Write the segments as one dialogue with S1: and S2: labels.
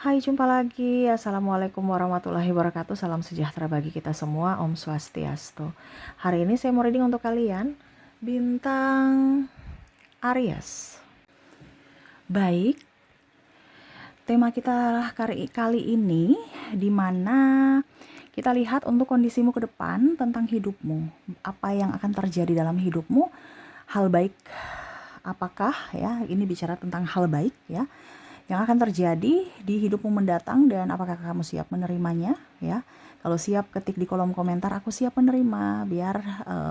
S1: Hai, jumpa lagi. Assalamualaikum warahmatullahi wabarakatuh. Salam sejahtera bagi kita semua. Om Swastiastu. Hari ini saya mau reading untuk kalian. Bintang Aries. Baik, tema kita kali ini dimana kita lihat untuk kondisimu ke depan tentang hidupmu. Apa yang akan terjadi dalam hidupmu? Hal baik apakah ya? Ini bicara tentang hal baik ya yang akan terjadi di hidupmu mendatang, dan apakah kamu siap menerimanya ya. Kalau siap, ketik di kolom komentar aku siap menerima, biar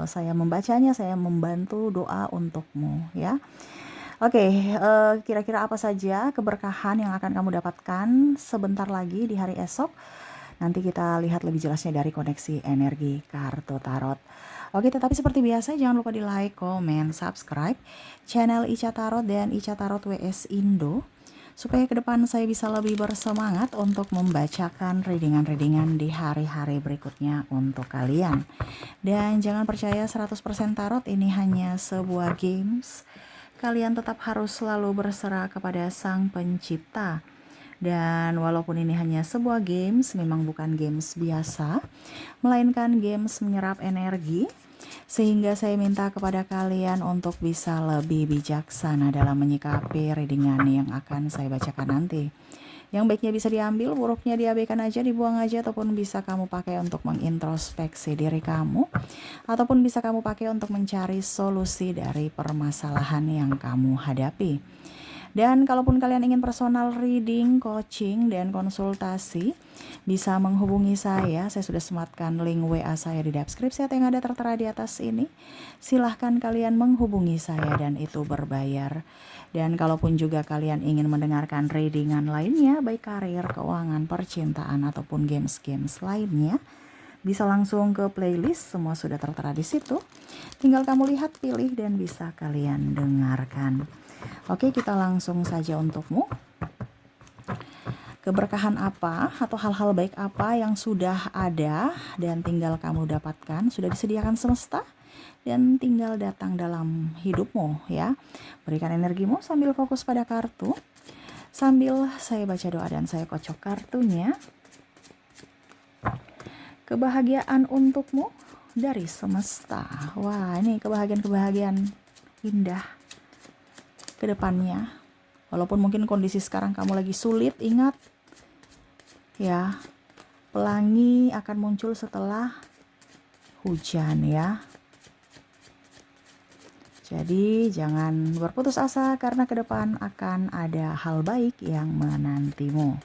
S1: saya membacanya, saya membantu doa untukmu ya. Oke, kira-kira apa saja keberkahan yang akan kamu dapatkan sebentar lagi di hari esok? Nanti kita lihat lebih jelasnya dari koneksi energi kartu tarot. Oke, tetapi seperti biasa jangan lupa di like, komen, subscribe channel Ica Tarot dan Ica Tarot WS Indo, supaya ke depan saya bisa lebih bersemangat untuk membacakan readingan-readingan di hari-hari berikutnya untuk kalian. Dan jangan percaya 100% tarot ini hanya sebuah games. Kalian tetap harus selalu berserah kepada Sang Pencipta. Dan walaupun ini hanya sebuah games, memang bukan games biasa, melainkan games menyerap energi, sehingga saya minta kepada kalian untuk bisa lebih bijaksana dalam menyikapi readingan yang akan saya bacakan nanti. Yang baiknya bisa diambil, buruknya diabaikan aja, dibuang aja, ataupun bisa kamu pakai untuk mengintrospeksi diri kamu, ataupun bisa kamu pakai untuk mencari solusi dari permasalahan yang kamu hadapi. Dan kalaupun kalian ingin personal reading, coaching, dan konsultasi, bisa menghubungi saya. Saya sudah sematkan link WA saya di deskripsi atau yang ada tertera di atas ini. Silahkan kalian menghubungi saya dan itu berbayar. Dan kalaupun juga kalian ingin mendengarkan readingan lainnya, baik karir, keuangan, percintaan, ataupun games-games lainnya, bisa langsung ke playlist, semua sudah tertera di situ. Tinggal kamu lihat, pilih, dan bisa kalian dengarkan. Oke, kita langsung saja untukmu. Keberkahan apa atau hal-hal baik apa yang sudah ada dan tinggal kamu dapatkan, sudah disediakan semesta dan tinggal datang dalam hidupmu ya. Berikan energimu sambil fokus pada kartu, sambil saya baca doa dan saya kocok kartunya. Kebahagiaan untukmu dari semesta. Wah, ini kebahagiaan-kebahagiaan indah ke depannya. Walaupun mungkin kondisi sekarang kamu lagi sulit, ingat ya, pelangi akan muncul setelah hujan ya. Jadi jangan berputus asa karena ke depan akan ada hal baik yang menantimu.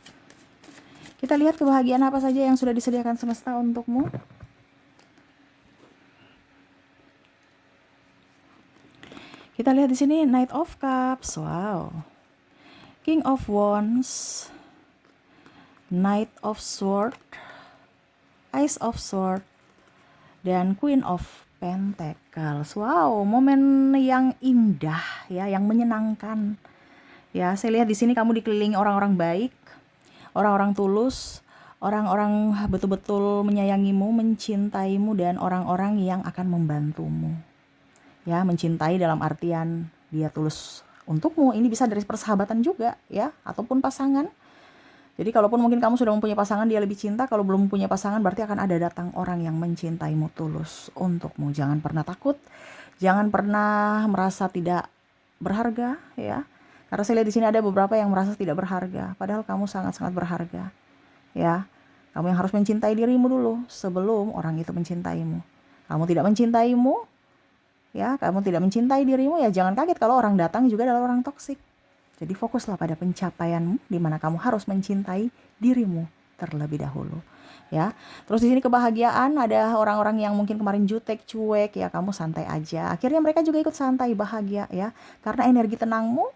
S1: Kita lihat kebahagiaan apa saja yang sudah disediakan semesta untukmu. Kita lihat di sini Knight of Cups, wow. King of Wands, Knight of Swords, Ace of Swords, dan Queen of Pentacles. Wow, momen yang indah ya, yang menyenangkan. Ya, saya lihat di sini kamu dikelilingi orang-orang baik, orang-orang tulus, orang-orang betul-betul menyayangimu, mencintaimu, dan orang-orang yang akan membantumu. Ya, mencintai dalam artian dia tulus untukmu. Ini bisa dari persahabatan juga ya, ataupun pasangan. Jadi kalaupun mungkin kamu sudah mempunyai pasangan, dia lebih cinta. Kalau belum mempunyai pasangan, berarti akan ada datang orang yang mencintaimu tulus untukmu. Jangan pernah takut, jangan pernah merasa tidak berharga ya. Karena saya lihat di sini ada beberapa yang merasa tidak berharga, padahal kamu sangat-sangat berharga ya. Kamu yang harus mencintai dirimu dulu sebelum orang itu mencintaimu. Kamu tidak mencintaimu ya, kamu tidak mencintai dirimu ya, jangan kaget kalau orang datang juga adalah orang toksik. Jadi fokuslah pada pencapaianmu, di mana kamu harus mencintai dirimu terlebih dahulu ya. Terus di sini kebahagiaan, ada orang-orang yang mungkin kemarin jutek, cuek ya, kamu santai aja. Akhirnya mereka juga ikut santai, bahagia ya. Karena energi tenangmu,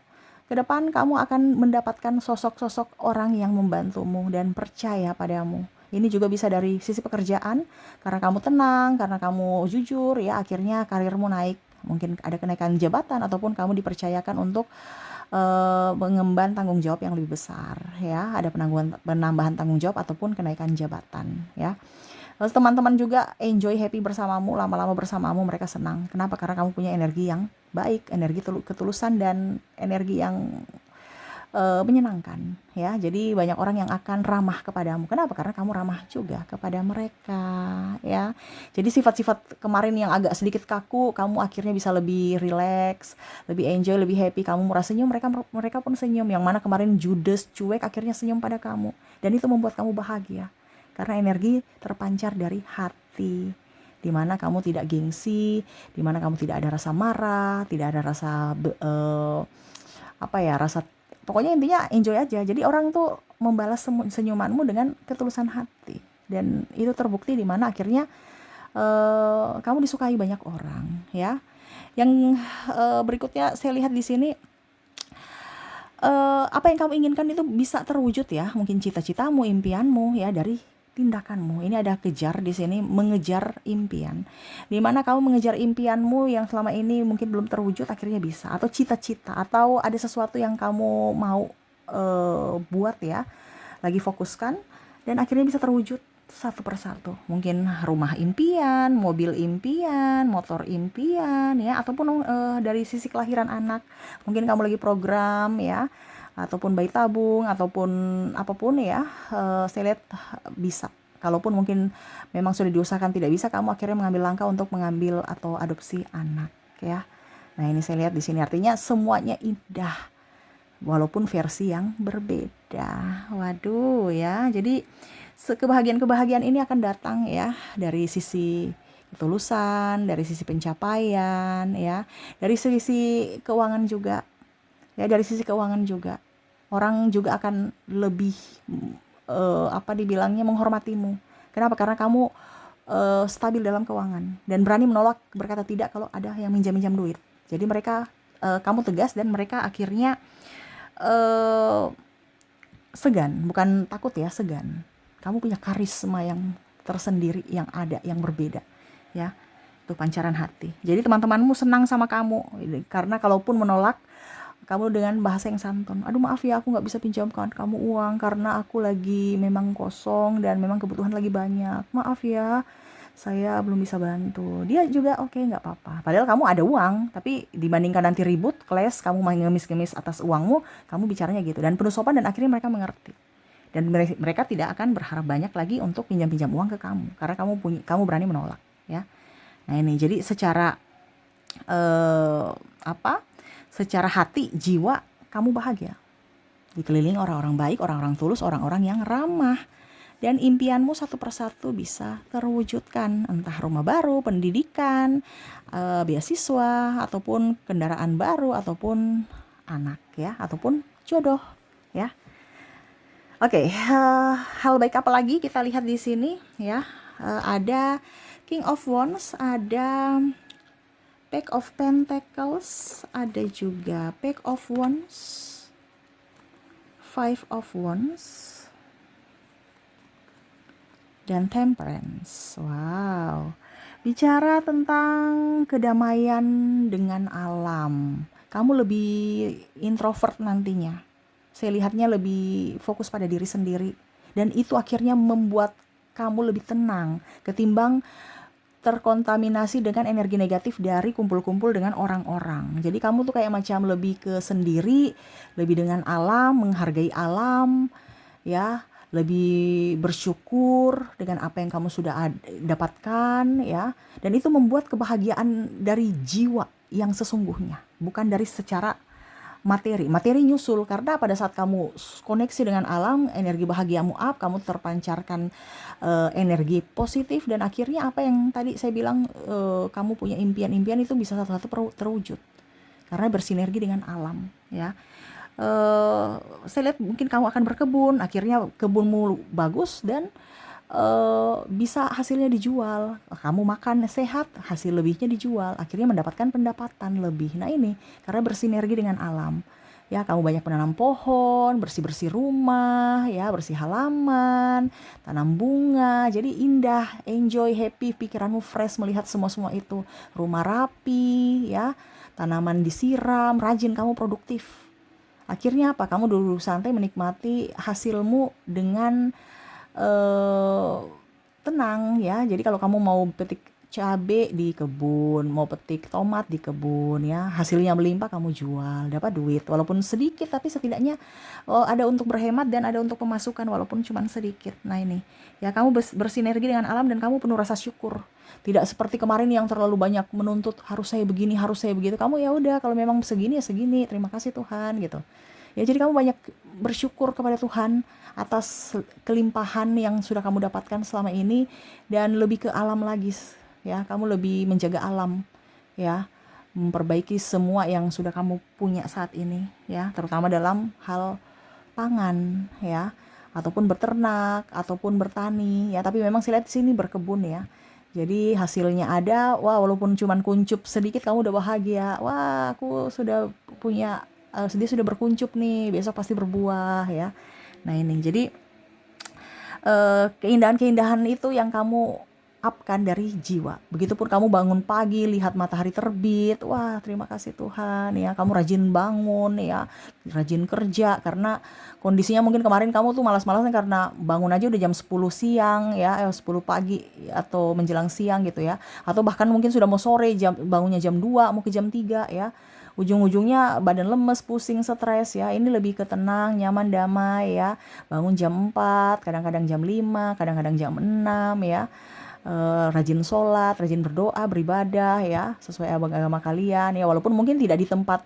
S1: ke depan kamu akan mendapatkan sosok-sosok orang yang membantumu dan percaya padamu. Ini juga bisa dari sisi pekerjaan, karena kamu tenang, karena kamu jujur ya, akhirnya karirmu naik. Mungkin ada kenaikan jabatan ataupun kamu dipercayakan untuk mengemban tanggung jawab yang lebih besar ya, ada penambahan tanggung jawab ataupun kenaikan jabatan ya. Terus teman-teman juga enjoy, happy bersamamu, lama-lama bersamamu mereka senang. Kenapa? Karena kamu punya energi yang baik, energi ketulusan dan energi yang menyenangkan ya. Jadi banyak orang yang akan ramah kepadamu. Kenapa? Karena kamu ramah juga kepada mereka ya. Jadi sifat-sifat kemarin yang agak sedikit kaku, kamu akhirnya bisa lebih relax, lebih enjoy, lebih happy. Kamu murah senyum, mereka pun senyum. Yang mana kemarin judes, cuek, akhirnya senyum pada kamu. Dan itu membuat kamu bahagia. Karena energi terpancar dari hati, di mana kamu tidak gengsi, di mana kamu tidak ada rasa marah, tidak ada rasa rasa, pokoknya intinya enjoy aja. Jadi orang tuh membalas senyumanmu dengan ketulusan hati, dan itu terbukti di mana akhirnya kamu disukai banyak orang ya. Yang berikutnya saya lihat di sini, apa yang kamu inginkan itu bisa terwujud ya, mungkin cita-citamu, impianmu ya, dari tindakanmu. Ini ada kejar di sini, mengejar impian. Di mana kamu mengejar impianmu yang selama ini mungkin belum terwujud, akhirnya bisa. Atau cita-cita, atau ada sesuatu yang kamu mau buat ya, lagi fokuskan, dan akhirnya bisa terwujud satu persatu. Mungkin rumah impian, mobil impian, motor impian ya, ataupun dari sisi kelahiran anak. Mungkin kamu lagi program ya, ataupun bayi tabung, ataupun apapun ya, saya lihat bisa. Kalaupun mungkin memang sudah diusahakan tidak bisa, kamu akhirnya mengambil langkah untuk mengambil atau adopsi anak ya. Nah ini saya lihat di sini artinya semuanya indah, walaupun versi yang berbeda. Waduh ya, jadi kebahagiaan ini akan datang ya dari sisi ketulusan, dari sisi pencapaian ya, dari sisi keuangan juga ya, dari sisi keuangan juga. Orang juga akan lebih dibilangnya menghormatimu. Kenapa? Karena kamu stabil dalam keuangan dan berani menolak, berkata tidak kalau ada yang minjam-minjam duit. Jadi mereka kamu tegas, dan mereka akhirnya segan, bukan takut ya, segan. Kamu punya karisma yang tersendiri, yang ada, yang berbeda ya. Itu pancaran hati. Jadi teman-temanmu senang sama kamu, karena kalaupun menolak, kamu dengan bahasa yang santun. Aduh maaf ya, aku gak bisa pinjamkan kamu uang karena aku lagi memang kosong dan memang kebutuhan lagi banyak. Maaf ya, saya belum bisa bantu. Dia juga oke, gak apa-apa. Padahal kamu ada uang, tapi dibandingkan nanti ribut, keles, kamu main ngemis-ngemis atas uangmu, kamu bicaranya gitu. Dan penuh sopan, dan akhirnya mereka mengerti. Dan mereka tidak akan berharap banyak lagi untuk pinjam-pinjam uang ke kamu. Karena kamu berani menolak ya. Nah ini, jadi secara secara hati, jiwa, kamu bahagia. Dikelilingi orang-orang baik, orang-orang tulus, orang-orang yang ramah. Dan impianmu satu persatu bisa terwujudkan. Entah rumah baru, pendidikan, beasiswa, ataupun kendaraan baru, ataupun anak ya, ataupun jodoh ya. Oke, hal baik apa lagi kita lihat di sini ya. Ada King of Wands, ada Pack of Pentacles, ada juga Pack of Wands, Five of Wands, dan Temperance. Wow, bicara tentang kedamaian dengan alam. Kamu lebih introvert nantinya. Saya lihatnya lebih fokus pada diri sendiri, dan itu akhirnya membuat kamu lebih tenang ketimbang terkontaminasi dengan energi negatif dari kumpul-kumpul dengan orang-orang. Jadi kamu tuh kayak macam lebih ke sendiri, lebih dengan alam, menghargai alam ya, lebih bersyukur dengan apa yang kamu sudah dapatkan ya. Dan itu membuat kebahagiaan dari jiwa yang sesungguhnya, bukan dari secara materi nyusul. Karena pada saat kamu koneksi dengan alam, energi bahagiamu up, kamu terpancarkan energi positif, dan akhirnya apa yang tadi saya bilang, kamu punya impian-impian itu bisa satu-satu terwujud karena bersinergi dengan alam ya. Saya lihat mungkin kamu akan berkebun, akhirnya kebunmu bagus, dan bisa hasilnya dijual. Kamu makan sehat, hasil lebihnya dijual, akhirnya mendapatkan pendapatan lebih. Nah ini karena bersinergi dengan alam ya. Kamu banyak menanam pohon, bersih-bersih rumah ya, bersih halaman, tanam bunga, jadi indah, enjoy, happy, pikiranmu fresh melihat semua itu. Rumah rapi ya, tanaman disiram, rajin, kamu produktif. Akhirnya apa? Kamu dulu santai menikmati hasilmu dengan tenang ya. Jadi kalau kamu mau petik cabe di kebun, mau petik tomat di kebun ya, hasilnya melimpah kamu jual, dapat duit walaupun sedikit tapi setidaknya ada untuk berhemat dan ada untuk pemasukan walaupun cuma sedikit. Nah ini ya, kamu bersinergi dengan alam dan kamu penuh rasa syukur. Tidak seperti kemarin yang terlalu banyak menuntut harus saya begini, harus saya begitu. Kamu ya udah, kalau memang segini ya segini, terima kasih Tuhan gitu. Ya jadi kamu banyak bersyukur kepada Tuhan atas kelimpahan yang sudah kamu dapatkan selama ini, dan lebih ke alam lagi ya, kamu lebih menjaga alam ya, memperbaiki semua yang sudah kamu punya saat ini ya, terutama dalam hal pangan ya, ataupun beternak ataupun bertani ya. Tapi memang saya lihat di sini berkebun ya. Jadi hasilnya ada, wah walaupun cuman kuncup sedikit kamu udah bahagia. Wah, aku sudah punya dia sudah berkuncup nih, besok pasti berbuah ya. Nah ini jadi keindahan-keindahan itu yang kamu upkan dari jiwa. Begitupun kamu bangun pagi lihat matahari terbit, wah terima kasih Tuhan ya, kamu rajin bangun ya, rajin kerja, karena kondisinya mungkin kemarin kamu tuh malas-malasan karena bangun aja udah jam 10 siang ya, 10 pagi atau menjelang siang gitu ya, atau bahkan mungkin sudah mau sore, bangunnya jam 2 mau ke jam 3 ya. Ujung-ujungnya badan lemes, pusing, stres ya. Ini lebih ke tenang, nyaman, damai ya. Bangun jam 4, kadang-kadang jam 5, kadang-kadang jam 6 ya. Rajin sholat, rajin berdoa, beribadah ya, sesuai agama kalian ya, walaupun mungkin tidak di tempat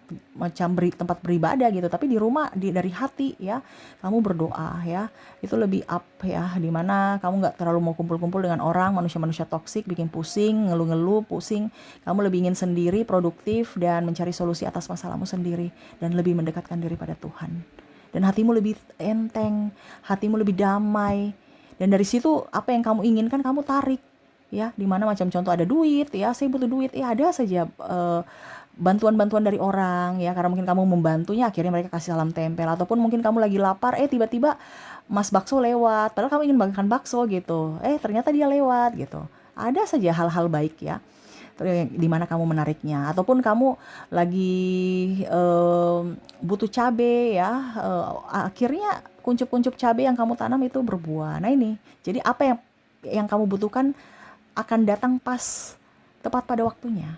S1: tempat beribadah gitu, tapi di rumah, dari hati ya, kamu berdoa ya, itu lebih up ya, dimana kamu nggak terlalu mau kumpul-kumpul dengan orang, manusia-manusia toksik, bikin pusing, ngeluh-ngeluh, pusing. Kamu lebih ingin sendiri, produktif, dan mencari solusi atas masalahmu sendiri, dan lebih mendekatkan diri pada Tuhan, dan hatimu lebih enteng, hatimu lebih damai. Dan dari situ apa yang kamu inginkan kamu tarik ya, dimana macam contoh ada duit ya, saya butuh duit ya, ada saja bantuan-bantuan dari orang ya, karena mungkin kamu membantunya akhirnya mereka kasih salam tempel, ataupun mungkin kamu lagi lapar tiba-tiba Mas Bakso lewat padahal kamu ingin makan bakso gitu, ternyata dia lewat gitu. Ada saja hal-hal baik ya, di mana kamu menariknya, ataupun kamu lagi butuh cabe ya, akhirnya kuncup-kuncup cabe yang kamu tanam itu berbuah. Nah ini, jadi apa yang kamu butuhkan akan datang pas tepat pada waktunya.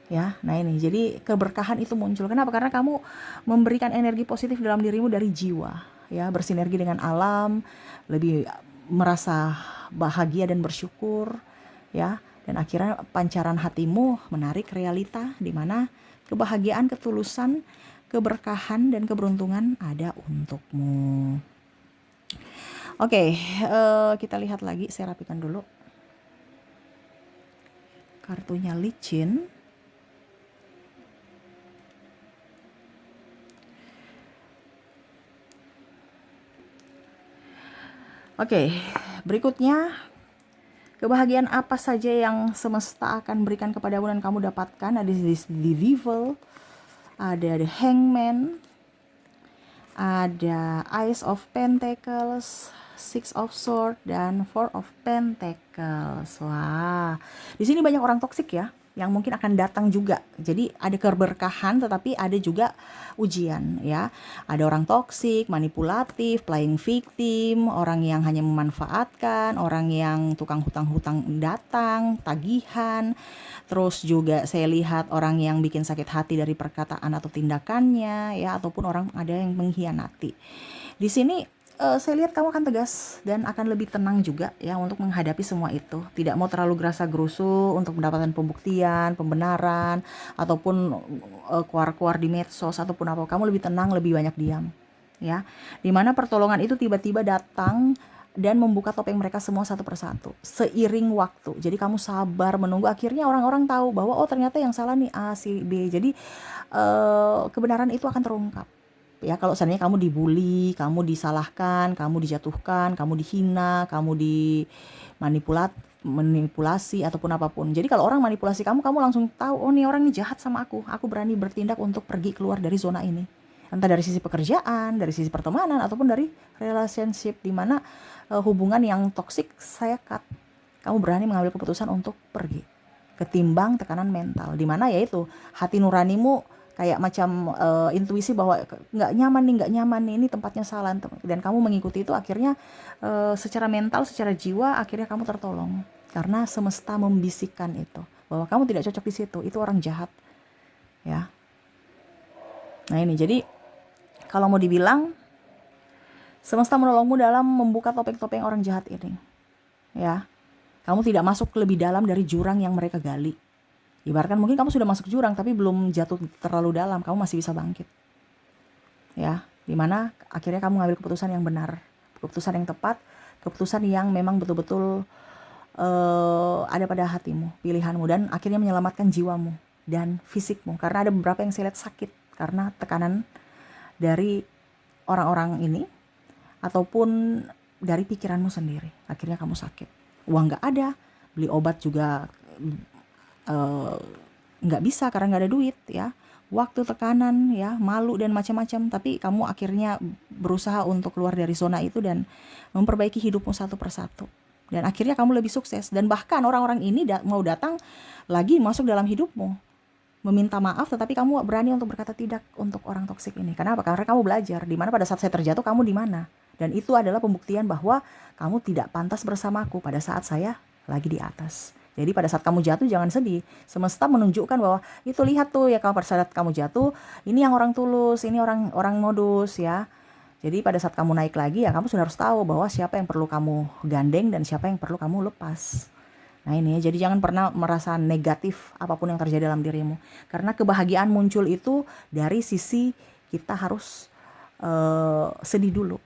S1: Ya, nah ini, jadi keberkahan itu muncul. Kenapa? Karena kamu memberikan energi positif dalam dirimu dari jiwa, ya, bersinergi dengan alam, lebih merasa bahagia dan bersyukur, ya, dan akhirnya pancaran hatimu menarik realita di mana kebahagiaan, ketulusan, keberkahan, dan keberuntungan ada untukmu. Oke, kita lihat lagi, saya rapikan dulu. Kartunya licin. Oke, berikutnya, kebahagiaan apa saja yang semesta akan berikan kepadamu dan kamu dapatkan? Ada the Devil, ada the Hangman, ada Ace of Pentacles, Six of Swords, dan Four of Pentacles. Wah, di sini banyak orang toksik ya, yang mungkin akan datang juga. Jadi ada keberkahan tetapi ada juga ujian ya. Ada orang toksik, manipulatif, playing victim, orang yang hanya memanfaatkan, orang yang tukang hutang-hutang datang, tagihan. Terus juga saya lihat orang yang bikin sakit hati dari perkataan atau tindakannya ya, ataupun orang ada yang mengkhianati. Di sini saya lihat kamu akan tegas dan akan lebih tenang juga ya untuk menghadapi semua itu. Tidak mau terlalu gerasa gerusu untuk mendapatkan pembuktian, pembenaran, ataupun keluar-keluar di medsos ataupun apa. Kamu lebih tenang, lebih banyak diam ya. Dimana pertolongan itu tiba-tiba datang dan membuka topeng mereka semua satu persatu seiring waktu. Jadi kamu sabar menunggu, akhirnya orang-orang tahu bahwa oh ternyata yang salah nih A, si, B. Jadi kebenaran itu akan terungkap. Ya, kalau seandainya kamu dibully, kamu disalahkan, kamu dijatuhkan, kamu dihina, kamu manipulasi ataupun apapun. Jadi kalau orang manipulasi kamu langsung tahu, oh nih orang ini jahat sama aku berani bertindak untuk pergi keluar dari zona ini. Entah dari sisi pekerjaan, dari sisi pertemanan, ataupun dari relationship, di mana hubungan yang toksik saya cut. Kamu berani mengambil keputusan untuk pergi. Ketimbang tekanan mental, di mana yaitu hati nuranimu kayak macam intuisi bahwa nggak nyaman nih, ini tempatnya salah, dan kamu mengikuti itu, akhirnya secara mental, secara jiwa akhirnya kamu tertolong Karena semesta membisikkan itu bahwa kamu tidak cocok di situ, itu orang jahat, ya. Nah ini, jadi kalau mau dibilang, semesta menolongmu dalam membuka topeng-topeng orang jahat ini, ya. Kamu tidak masuk lebih dalam dari jurang yang mereka gali. Ibaratkan mungkin kamu sudah masuk jurang tapi belum jatuh terlalu dalam, kamu masih bisa bangkit, ya. Dimana akhirnya kamu ngambil keputusan yang benar, keputusan yang tepat, keputusan yang memang betul-betul ada pada hatimu, pilihanmu, dan akhirnya menyelamatkan jiwamu dan fisikmu. Karena ada beberapa yang saya lihat sakit karena tekanan dari orang-orang ini ataupun dari pikiranmu sendiri. Akhirnya kamu sakit. Uang nggak ada, beli obat juga nggak bisa karena nggak ada duit, ya. Waktu, tekanan, ya, malu dan macam-macam. Tapi kamu akhirnya berusaha untuk keluar dari zona itu dan memperbaiki hidupmu satu persatu. Dan akhirnya kamu lebih sukses. Dan bahkan orang-orang ini mau datang lagi masuk dalam hidupmu, meminta maaf, tetapi kamu berani untuk berkata tidak untuk orang toksik ini. Kenapa? Karena kamu belajar di mana pada saat saya terjatuh kamu di mana. Dan itu adalah pembuktian bahwa kamu tidak pantas bersamaku pada saat saya lagi di atas. Jadi pada saat kamu jatuh jangan sedih. Semesta menunjukkan bahwa itu, lihat tuh ya, kalau pada saat kamu jatuh, ini yang orang tulus, ini orang modus, ya. Jadi pada saat kamu naik lagi, ya kamu sudah harus tahu bahwa siapa yang perlu kamu gandeng dan siapa yang perlu kamu lepas. Nah ini ya, jadi jangan pernah merasa negatif apapun yang terjadi dalam dirimu. Karena kebahagiaan muncul itu dari sisi kita harus sedih dulu.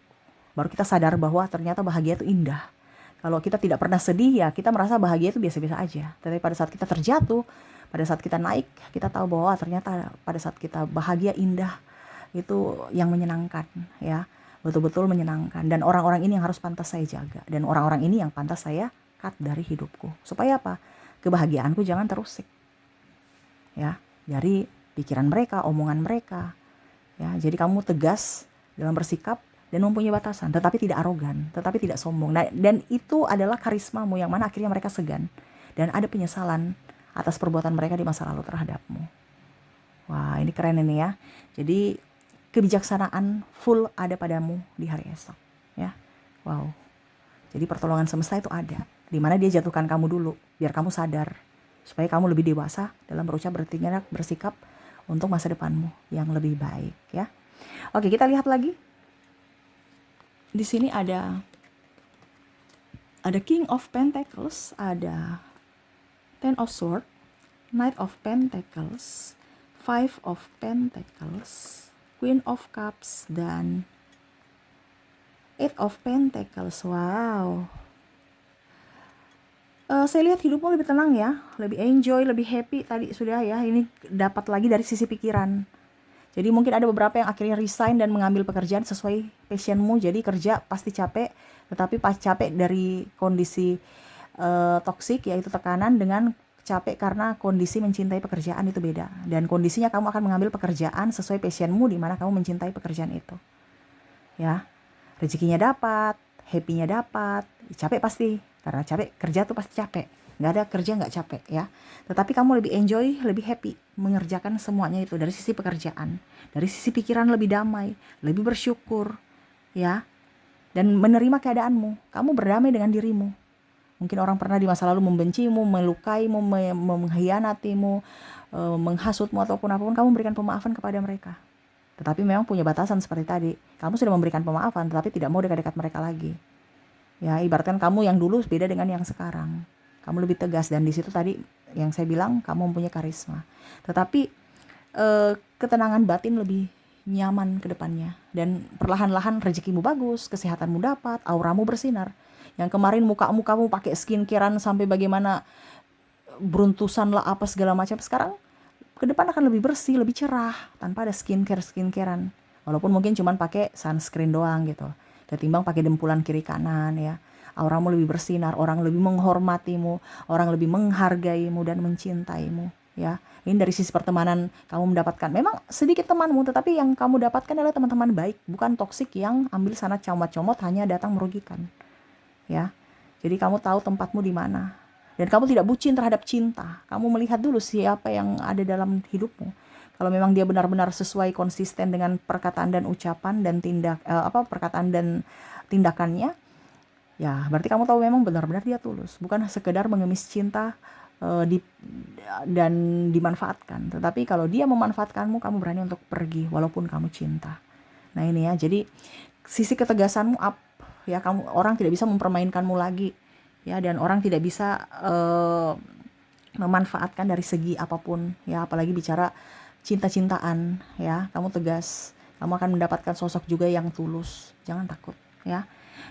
S1: Baru kita sadar bahwa ternyata bahagia itu indah. Kalau kita tidak pernah sedih, ya kita merasa bahagia itu biasa-biasa aja. Tapi pada saat kita terjatuh, pada saat kita naik, kita tahu bahwa ternyata pada saat kita bahagia, indah, itu yang menyenangkan, ya. Betul-betul menyenangkan. Dan orang-orang ini yang harus pantas saya jaga. Dan orang-orang ini yang pantas saya cut dari hidupku. Supaya apa? Kebahagiaanku jangan terusik, ya, dari pikiran mereka, omongan mereka, ya. Jadi kamu tegas dalam bersikap dan mempunyai batasan, tetapi tidak arogan, tetapi tidak sombong. Nah, dan itu adalah karismamu yang mana akhirnya mereka segan dan ada penyesalan atas perbuatan mereka di masa lalu terhadapmu. Wah, ini keren ini ya. Jadi kebijaksanaan full ada padamu di hari esok, ya. Wow. Jadi pertolongan semesta itu ada, di mana dia jatuhkan kamu dulu biar kamu sadar, supaya kamu lebih dewasa dalam berucap, bertindak, bersikap untuk masa depanmu yang lebih baik, ya. Oke, kita lihat lagi. Di sini ada King of Pentacles, ada Ten of Swords, Knight of Pentacles, Five of Pentacles, Queen of Cups, dan Eight of Pentacles. Wow. Saya lihat hidupmu lebih tenang ya, lebih enjoy, lebih happy tadi sudah ya. Ini dapat lagi dari sisi pikiran. Jadi mungkin ada beberapa yang akhirnya resign dan mengambil pekerjaan sesuai passionmu. Jadi kerja pasti capek, tetapi pas capek dari kondisi toksik, yaitu tekanan, dengan capek karena kondisi mencintai pekerjaan, itu beda. Dan kondisinya kamu akan mengambil pekerjaan sesuai passionmu di mana kamu mencintai pekerjaan itu, ya. Rezekinya dapat, happy-nya dapat, capek pasti. Karena capek, kerja tuh pasti capek. Nggak ada kerja nggak capek, ya. Tetapi kamu lebih enjoy, lebih happy mengerjakan semuanya itu dari sisi pekerjaan. Dari sisi pikiran lebih damai, lebih bersyukur, ya. Dan menerima keadaanmu. Kamu berdamai dengan dirimu. Mungkin orang pernah di masa lalu membencimu, melukaimu, mengkhianatimu, menghasutmu ataupun apapun, kamu memberikan pemaafan kepada mereka. Tetapi memang punya batasan seperti tadi. Kamu sudah memberikan pemaafan, tetapi tidak mau dekat-dekat mereka lagi. Ya, ibaratkan kamu yang dulu beda dengan yang sekarang. Kamu lebih tegas, dan di situ tadi yang saya bilang kamu mempunyai karisma. Tetapi ketenangan batin lebih nyaman ke depannya, dan perlahan-lahan rezekimu bagus, kesehatanmu dapat, auramu bersinar. Yang kemarin mukamu pakai skincarean sampai bagaimana beruntusan lah apa segala macam, sekarang ke depan akan lebih bersih, lebih cerah tanpa ada skincarean. Walaupun mungkin cuman pakai sunscreen doang gitu. Ketimbang pakai dempulan kiri kanan, ya. Auramu lebih bersinar, orang lebih menghormatimu, orang lebih menghargaimu dan mencintaimu, ya. Ini dari sisi pertemanan kamu mendapatkan. Memang sedikit temanmu, tetapi yang kamu dapatkan adalah teman-teman baik, bukan toksik yang ambil sana comot-comot hanya datang merugikan, ya. Jadi kamu tahu tempatmu di mana. Dan kamu tidak bucin terhadap cinta. Kamu melihat dulu siapa yang ada dalam hidupmu. Kalau memang dia benar-benar sesuai, konsisten dengan perkataan dan ucapan dan perkataan dan tindakannya, Ya, berarti kamu tahu memang benar-benar dia tulus, bukan sekedar mengemis cinta dan dimanfaatkan. Tetapi kalau dia memanfaatkanmu, kamu berani untuk pergi walaupun kamu cinta. Nah ini ya, jadi sisi ketegasanmu up ya, kamu orang tidak bisa mempermainkanmu lagi ya, dan orang tidak bisa memanfaatkan dari segi apapun ya, apalagi bicara cinta-cintaan ya. Kamu tegas, kamu akan mendapatkan sosok juga yang tulus, jangan takut ya.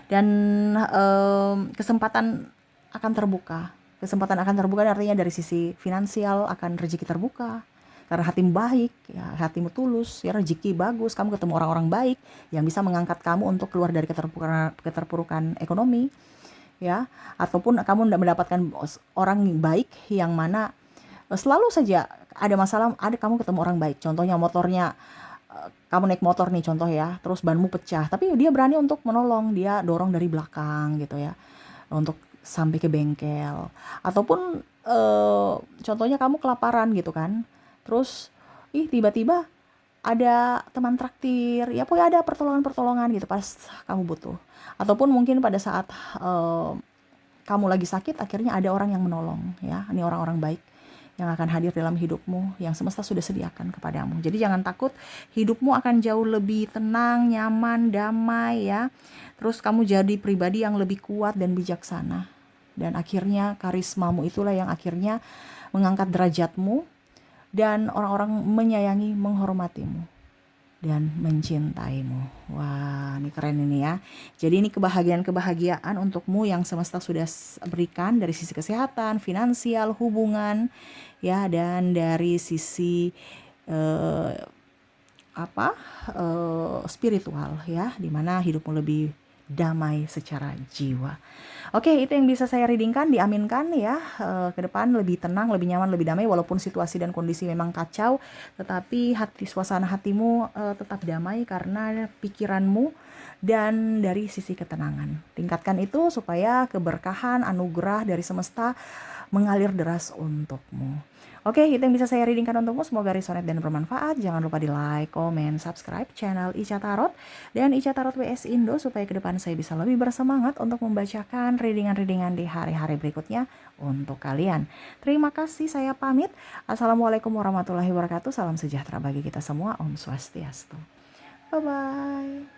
S1: Dan kesempatan akan terbuka, kesempatan akan terbuka artinya dari sisi finansial akan rezeki terbuka karena hatimu baik ya, hatimu tulus ya, rezeki bagus, kamu ketemu orang-orang baik yang bisa mengangkat kamu untuk keluar dari keterpurukan ekonomi ya, ataupun kamu mendapatkan orang baik yang mana selalu saja ada masalah, ada kamu ketemu orang baik. Contohnya motornya, kamu naik motor nih contoh ya, terus banmu pecah, tapi dia berani untuk menolong, dia dorong dari belakang gitu ya, untuk sampai ke bengkel. Ataupun contohnya kamu kelaparan gitu kan, terus tiba-tiba ada teman traktir, ya pokoknya ada pertolongan-pertolongan gitu pas kamu butuh. Ataupun mungkin pada saat kamu lagi sakit, akhirnya ada orang yang menolong ya. Ini orang-orang baik yang akan hadir dalam hidupmu, yang semesta sudah sediakan kepadamu. Jadi jangan takut, hidupmu akan jauh lebih tenang, nyaman, damai ya. Terus kamu jadi pribadi yang lebih kuat dan bijaksana. Dan akhirnya karismamu itulah yang akhirnya mengangkat derajatmu, dan orang-orang menyayangi, menghormatimu, dan mencintaimu. Wah, ini keren ini ya. Jadi ini kebahagiaan-kebahagiaan untukmu yang semesta sudah berikan dari sisi kesehatan, finansial, hubungan, ya, dan dari sisi eh, spiritual ya, dimana hidupmu lebih damai secara jiwa. Oke, itu yang bisa saya readingkan, diaminkan ya, ke depan lebih tenang, lebih nyaman, lebih damai, walaupun situasi dan kondisi memang kacau, tetapi suasana hatimu tetap damai karena pikiranmu dan dari sisi ketenangan. Tingkatkan itu supaya keberkahan, anugerah dari semesta mengalir deras untukmu. Oke, itu yang bisa saya readingkan untukmu. Semoga resonate dan bermanfaat. Jangan lupa di like, comment, subscribe channel Ica Tarot dan Ica Tarot WS Indo supaya ke depan saya bisa lebih bersemangat untuk membacakan readingan-readingan di hari-hari berikutnya untuk kalian. Terima kasih, saya pamit. Assalamualaikum warahmatullahi wabarakatuh. Salam sejahtera bagi kita semua. Om Swastiastu. Bye-bye.